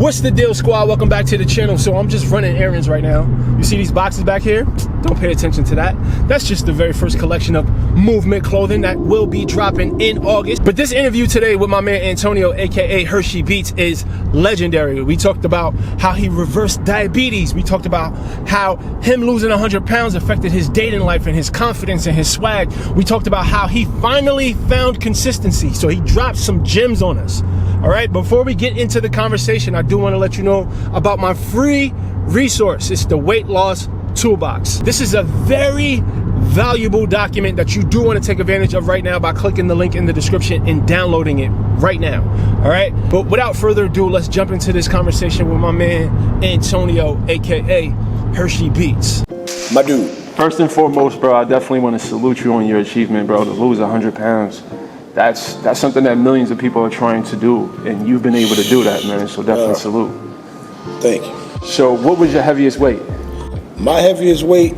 What's the deal, squad? Welcome back to the channel. So I'm just running errands right now. You see these boxes back here? Don't pay attention to that. That's just the very first collection of movement clothing that will be dropping in August. But this interview today with my man Antonio, aka Hershey Beats, is legendary. We talked about how he reversed diabetes. We talked about how him losing 100 pounds affected his dating life and his confidence and his swag. We talked about how he finally found consistency. So he dropped some gems on us. All right, before we get into the conversation, I do want to let you know about my free resource. It's the Weight Loss Toolbox. This is a very valuable document that you do want to take advantage of right now by clicking the link in the description and downloading it right now. All right, but without further ado, let's jump into this conversation with my man Antonio, aka Hershey Beats. My dude. First and foremost, bro, I definitely want to salute you on your achievement, bro, to lose 100 pounds. That's something that millions of people are trying to do, and you've been able to do that, man. So definitely salute. Thank you. So what was your heaviest weight? My heaviest weight,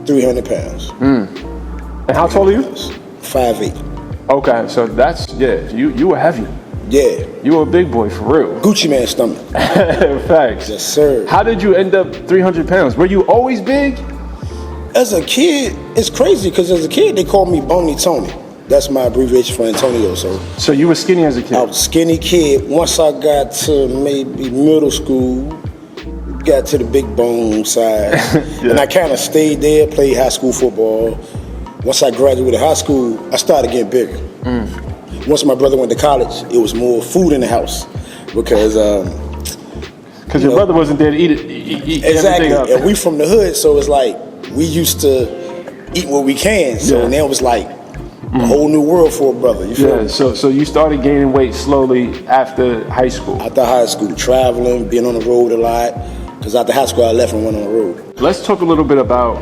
300 pounds. And how tall are you? 5'8". Okay, so that's, yeah, you were heavy. Yeah. You were a big boy, for real. Gucci man stomach. Facts. Yes, sir. How did you end up 300 pounds? Were you always big? As a kid, it's crazy, because as a kid, they called me Bony Tony. That's my abbreviation for Antonio. So you were skinny as a kid? I was a skinny kid. Once I got to maybe middle school, got to the big bone side, yeah. And I kind of stayed there, played high school football. Once I graduated high school, I started getting bigger. Once my brother went to college, it was more food in the house, because your brother wasn't there to eat exactly. Everything up. And we from the hood, so it's like we used to eat what we can. So now it's like a whole new world for a brother. You feel me? So you started gaining weight slowly after high school. After high school, traveling, being on the road a lot. Because after high school, I left and went on the road. Let's talk a little bit about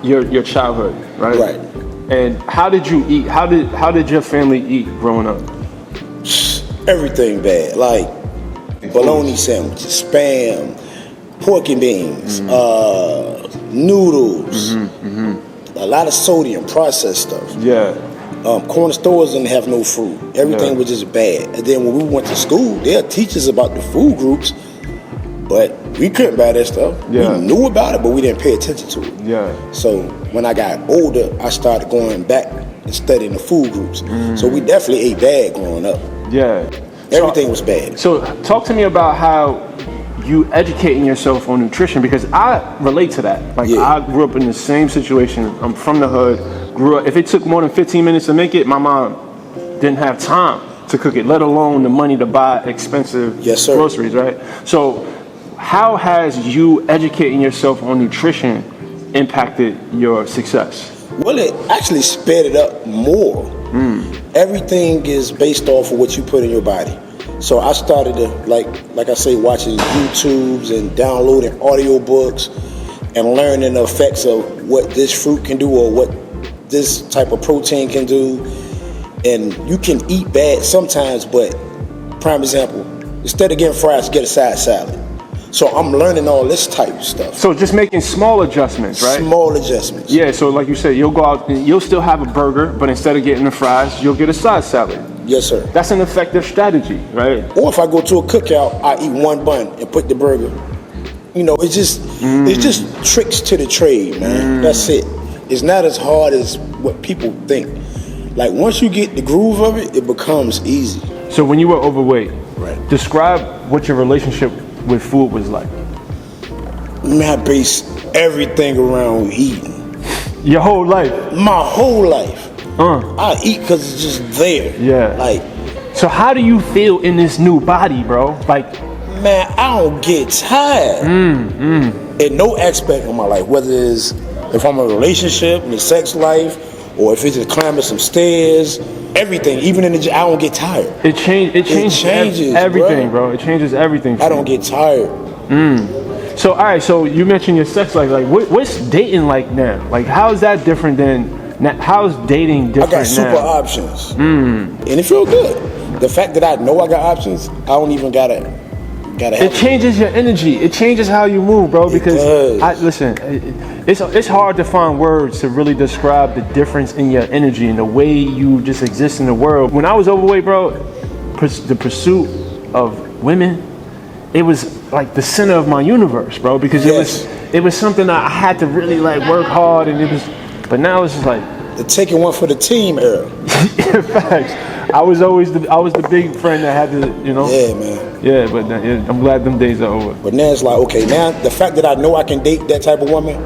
your childhood, right? Right. And how did you eat? How did your family eat growing up? Everything bad, like bologna sandwiches, Spam, pork and beans, noodles, a lot of sodium, processed stuff. Yeah. Corner stores didn't have no fruit. Everything was just bad. And then when we went to school, they'll teach us about the food groups, but we couldn't buy that stuff. Yeah. We knew about it, but we didn't pay attention to it. Yeah. So when I got older, I started going back and studying the food groups. So we definitely ate bad growing up. Yeah. Everything was bad. So talk to me about how you educating yourself on nutrition, because I relate to that. Like I grew up in the same situation. I'm from the hood. Grew up. If it took more than 15 minutes to make it, my mom didn't have time to cook it, let alone the money to buy expensive groceries, right? So how has you educating yourself on nutrition impacted your success? Well, it actually sped it up more. Everything is based off of what you put in your body. So I started to, like I say, watching YouTubes and downloading audiobooks and learning the effects of what this fruit can do or what this type of protein can do. And you can eat bad sometimes, but prime example, instead of getting fries, get a side salad. So I'm learning all this type of stuff. So just making small adjustments, right? Small adjustments. Yeah, so like you said, you'll go out and you'll still have a burger, but instead of getting the fries, you'll get a side salad. Yes, sir. That's an effective strategy, right? Or if I go to a cookout, I eat one bun and put the burger. You know, it's just tricks to the trade, man. That's it. It's not as hard as what people think. Like once you get the groove of it, it becomes easy. So when you were overweight, right? Describe what your relationship with food was like. Man, I base everything around eating. Your whole life? My whole life. I eat because it's just there. Yeah. Like. So how do you feel in this new body, bro? Like. Man, I don't get tired. In no aspect of my life, whether it's if I'm in a relationship, in a sex life, or if it's just climbing some stairs, everything, even in the gym, I don't get tired. It changes everything, bro. It changes everything. I don't get tired. So, all right, so you mentioned your sex life. Like, what's dating like now? Like, how is that different than, how's dating different now? I got super options. And it feels good. The fact that I know I got options, I don't even gotta have it changes your energy. It changes how you move, bro. Because it's hard to find words to really describe the difference in your energy and the way you just exist in the world. When I was overweight, bro, the pursuit of women it was like the center of my universe, bro, because it was something that I had to really like work hard, and but now it's just like the taking one for the team era. Yeah, facts. I was the big friend that had to, you know. Yeah, man. Yeah, but I'm glad them days are over. But now it's like, okay, now the fact that I know I can date that type of woman,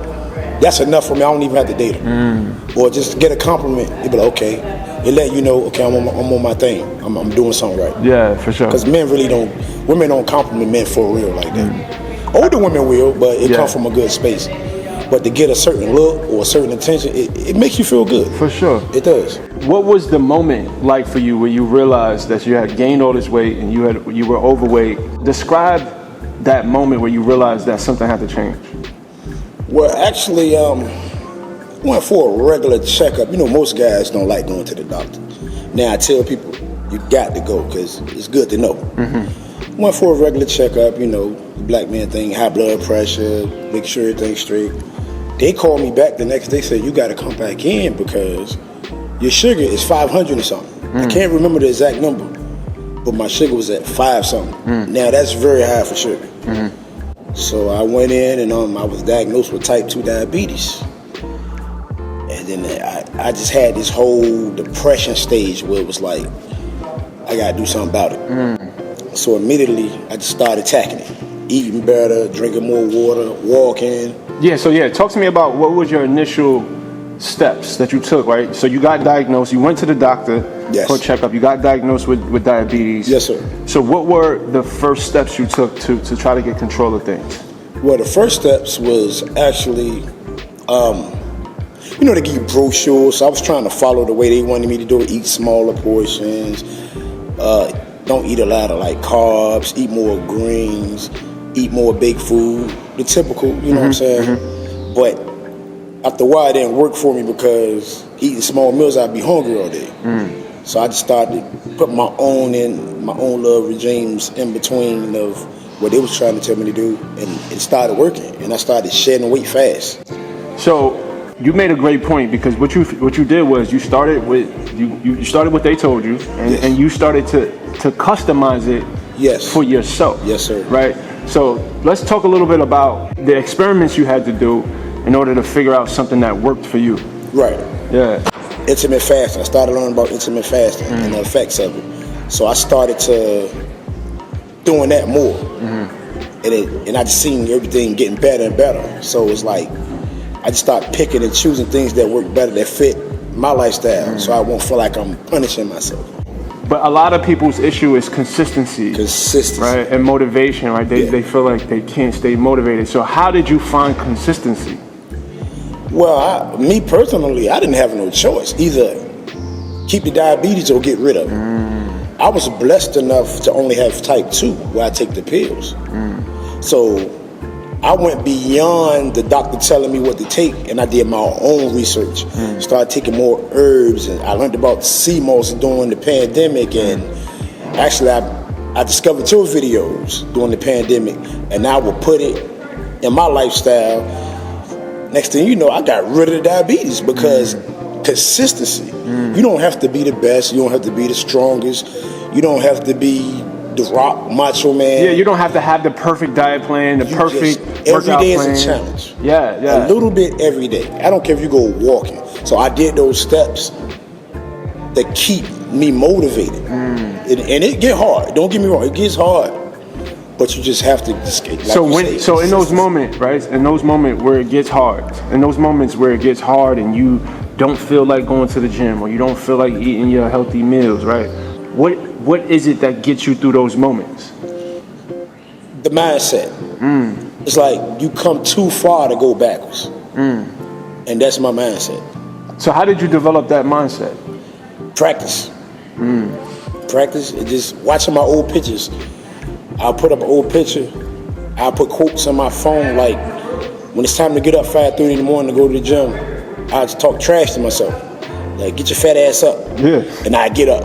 that's enough for me. I don't even have to date her. Or just get a compliment. You be like, okay. It let you know, okay, I'm on my thing. I'm doing something right. Yeah, for sure. Because women don't compliment men for real like that. Older women will, but it comes from a good space. But to get a certain look or a certain attention, it makes you feel good. For sure. It does. What was the moment like for you where you realized that you had gained all this weight and you were overweight? Describe that moment where you realized that something had to change. Well, actually, went for a regular checkup. You know, most guys don't like going to the doctor. Now I tell people, you got to go because it's good to know. Went for a regular checkup, you know, the black man thing, high blood pressure, make sure everything's straight. They called me back the next day, said, you got to come back in because your sugar is 500 or something. I can't remember the exact number, but my sugar was at 5 something. Now that's very high for sugar. So I went in and I was diagnosed with type 2 diabetes. And then I just had this whole depression stage where it was like, I got to do something about it. So immediately I just started attacking it. Eating better, drinking more water, walking. Talk to me about what was your initial steps that you took, right? So you got diagnosed, you went to the doctor for a checkup, you got diagnosed with diabetes. Yes, sir. So what were the first steps you took to try to get control of things? Well, the first steps was actually, they give you brochures, so I was trying to follow the way they wanted me to do it, eat smaller portions, don't eat a lot of like carbs, eat more greens, eat more baked food, the typical, you know what I'm saying? But after a while, it didn't work for me because eating small meals, I'd be hungry all day. So I just started putting my own little regimes in between of what they was trying to tell me to do, and it started working, and I started shedding weight fast. So you made a great point because what you did was you started with what they told you, and you started to customize it for yourself. Yes, sir. Right? So let's talk a little bit about the experiments you had to do in order to figure out something that worked for you. Right. Yeah. Intermittent fasting. I started learning about intermittent fasting and the effects of it. So I started to doing that more. And I just seen everything getting better and better. So it's like I just started picking and choosing things that work better, that fit my lifestyle, so I won't feel like I'm punishing myself. But a lot of people's issue is consistency. Right? And motivation, right? They feel like they can't stay motivated. So how did you find consistency? Well, me personally, I didn't have no choice. Either keep the diabetes or get rid of it. I was blessed enough to only have type 2 where I take the pills. So I went beyond the doctor telling me what to take, and I did my own research. Started taking more herbs, and I learned about sea moss during the pandemic, and actually I discovered your videos during the pandemic, and I would put it in my lifestyle. Next thing you know, I got rid of the diabetes because consistency. You don't have to be the best, you don't have to be the strongest, you don't have to be the Rock, Macho Man. Yeah, you don't have to have the perfect diet plan, the perfect workout every day plan. is a challenge. Yeah. A little bit every day. I don't care if you go walking. So I did those steps that keep me motivated. And it get hard. Don't get me wrong, it gets hard. But you just have to escape. Like so in those moments, right? In those moments where it gets hard, and you don't feel like going to the gym, or you don't feel like eating your healthy meals, right? What is it that gets you through those moments? The mindset. It's like you come too far to go backwards. And that's my mindset. So how did you develop that mindset? Practice. Practice. And just watching my old pictures. I'll put up an old picture. I'll put quotes on my phone, like when it's time to get up 5:30 in the morning to go to the gym, I just talk trash to myself. Like, get your fat ass up. And I get up.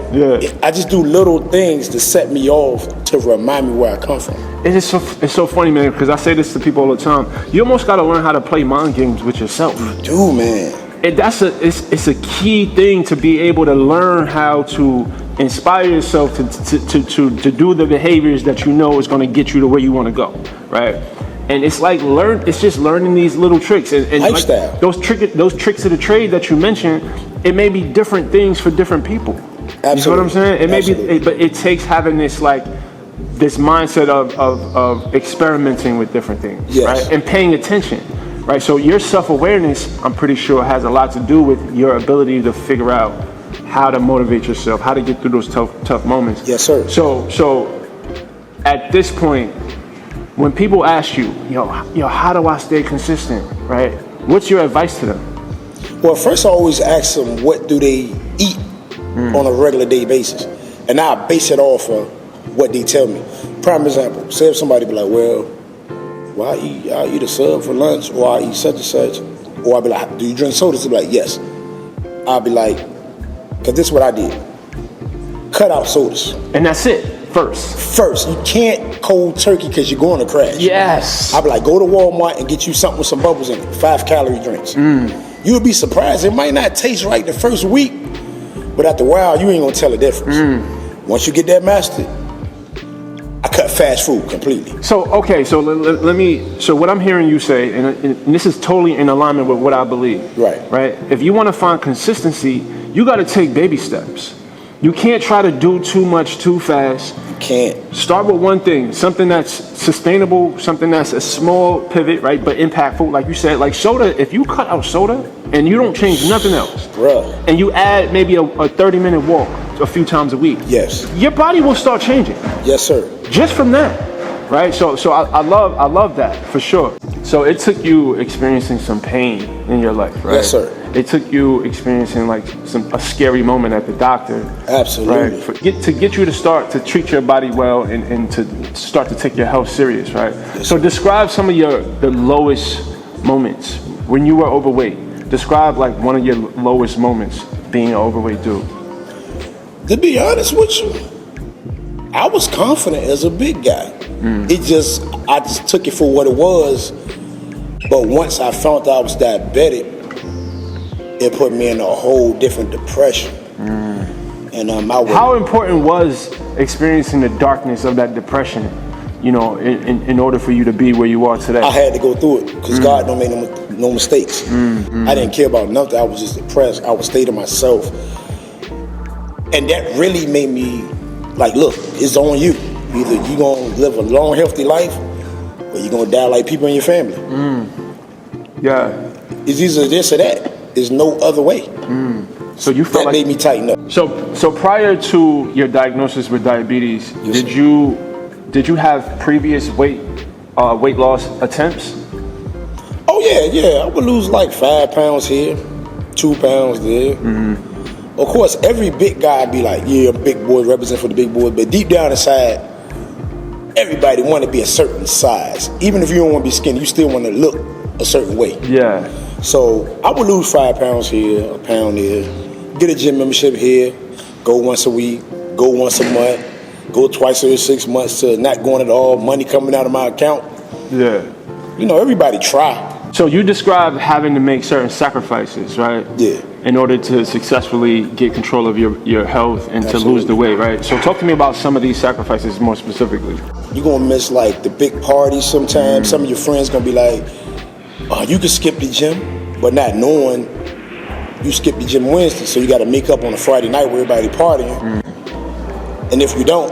I just do little things to set me off to remind me where I come from. It's so funny, man, because I say this to people all the time. You almost got to learn how to play mind games with yourself. You do, man. And it's a key thing to be able to learn how to inspire yourself to do the behaviors that you know is going to get you to where you want to go, right? And it's like it's just learning these little tricks and lifestyle. Like those tricks of the trade that you mentioned. It may be different things for different people. Absolutely. You know what I'm saying? It may Absolutely. be, but it takes having this mindset of experimenting with different things, Yes. right? And paying attention, right? So your self-awareness, I'm pretty sure, has a lot to do with your ability to figure out how to motivate yourself, how to get through those tough moments. Yes, sir. So at this point, when people ask you, how do I stay consistent, right? What's your advice to them? Well, first I always ask them, what do they eat on a regular day basis? And I base it off of what they tell me. Prime example, say if somebody be like, well, I eat a sub for lunch, or I eat such and such, or I'll be like, do you drink sodas? They'll be like, yes. I'll be like, because this is what I did. Cut out sodas. And that's it, first. You can't cold turkey because you're going to crash. Yes. I'll be like, go to Walmart and get you something with some bubbles in it, 5-calorie drinks. You'll be surprised. It might not taste right the first week, but after a while, you ain't gonna tell the difference. Once you get that mastered, I cut fast food completely. So let me. So what I'm hearing you say, and this is totally in alignment with what I believe. Right. If you want to find consistency, you got to take baby steps. You can't try to do too much too fast. You can't. Start with one thing, something that's sustainable, something that's a small pivot, right, but impactful. Like you said, like soda. If you cut out soda and you don't change nothing else, bruh, and you add maybe a 30-minute walk a few times a week, yes, your body will start changing. Yes, sir. Just from that, right? So I love that for sure. So it took you experiencing some pain in your life, right? Yes, sir. It took you experiencing like a scary moment at the doctor. Absolutely. Right? To get you to start to treat your body well and to start to take your health serious, right? Yes, so sir. describe some of the lowest moments when you were overweight. Describe like one of your lowest moments being an overweight dude. To be honest with you, I was confident as a big guy. I just took it for what it was. But once I found out I was diabetic, it put me in a whole different depression. And how important was experiencing the darkness of that depression, in order for you to be where you are today? I had to go through it because God don't make no mistakes. I didn't care about nothing. I was just depressed. I would stay to myself. And that really made me like, look, it's on you. Either you're going to live a long, healthy life or you're going to die like people in your family. Yeah. It's either this or that. There's no other way. So you felt that made me tighten up. So prior to your diagnosis with diabetes, Yes, did you have previous weight loss attempts? Oh yeah. I would lose like 5 pounds here, 2 pounds there. Of course, every big guy be like, yeah, I'm big boy, represent for the big boys. But deep down inside, everybody want to be a certain size. Even if you don't want to be skinny, you still want to look a certain way. Yeah. So I would lose 5 pounds here, a pound there, get a gym membership here, go once a week, go once a month, go twice every 6 months to not going at all, money coming out of my account. Yeah. Everybody try. So you described having to make certain sacrifices, right? Yeah. In order to successfully get control of your health and Absolutely. to lose the weight, right? So talk to me about some of these sacrifices more specifically. You're going to miss like the big parties sometimes. Some of your friends going to be like, you can skip the gym, but not knowing you skip the gym Wednesday, so you got to make up on a Friday night where everybody partying. And if you don't,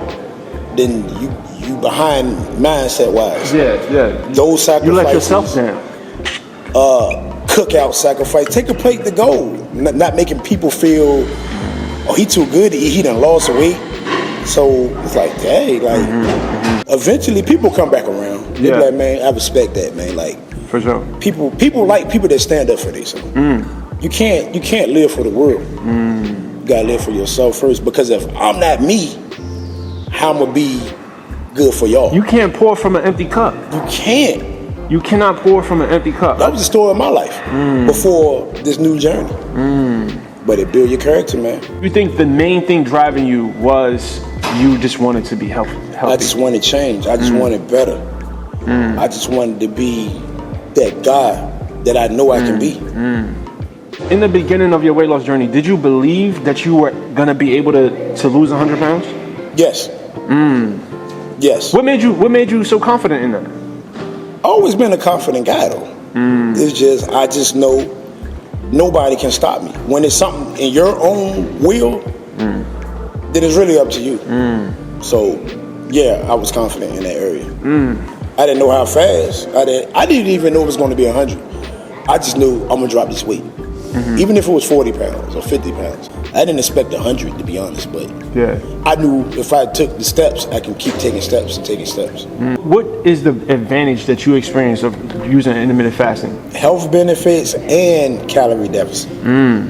then you behind mindset wise. Yeah. Those sacrifices. You let yourself down. Cookout sacrifice. Take a plate to go. Not making people feel, he too good to eat. He done lost weight. So it's like, hey, eventually people come back around. They be like, man, I respect that, man. Like, for sure. People like people that stand up for themselves. You can't live for the world. You gotta live for yourself first. Because if I'm not me, how I'm gonna be good for y'all? You can't pour from an empty cup. You can't. You cannot pour from an empty cup. That was the story of my life before this new journey. But it built your character, man. You think the main thing driving you was you just wanted to be healthy? I just wanted change. I just wanted better. I just wanted to be that guy that I know I can be. In the beginning of your weight loss journey, did you believe that you were gonna be able to to lose 100 pounds? Yes. Yes. What made you so confident in that? Always been a confident guy though. I just know nobody can stop me. When it's something in your own will, then it's really up to you. So, yeah, I was confident in that area. I didn't know how fast. I didn't even know it was going to be 100. I just knew I'm gonna drop this weight. Even if it was 40 pounds or 50 pounds. I didn't expect 100 to be honest, but yeah, I knew if I took the steps, I can keep taking steps and taking steps. What is the advantage that you experience of using intermittent fasting? Health benefits and calorie deficit.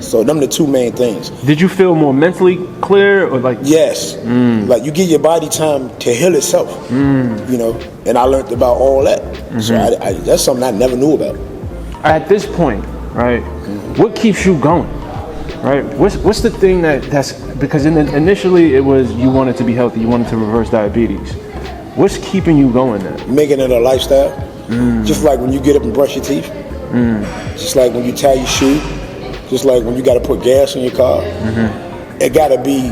So them the two main things. Did you feel more mentally clear or like? Yes. Like you give your body time to heal itself. You know, and I learned about all that. So that's something I never knew about. At this point, right? What keeps you going? Right? What's the thing that's because initially it was you wanted to be healthy, you wanted to reverse diabetes. What's keeping you going now? Making it a lifestyle. Just like when you get up and brush your teeth. Just like when you tie your shoe. Just like when you got to put gas in your car. It got to be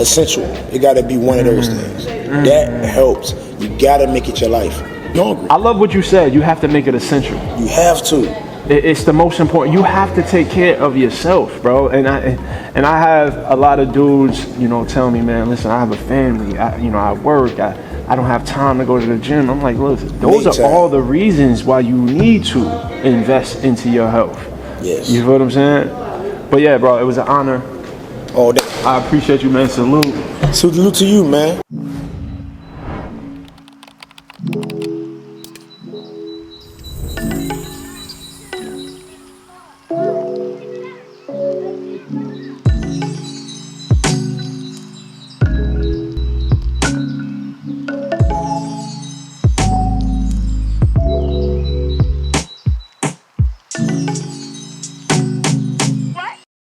essential. It got to be one of those things. That helps. You got to make it your life. You're hungry. I love what you said. You have to make it essential. You have to. It's the most important. You have to take care of yourself, bro. And I have a lot of dudes, you know, tell me, man, listen, I have a family. I work. I don't have time to go to the gym. I'm like, listen, those are all the reasons why you need to invest into your health. Yes. You feel what I'm saying? But yeah, bro, it was an honor. All day. I appreciate you, man. Salute. Salute to you, man.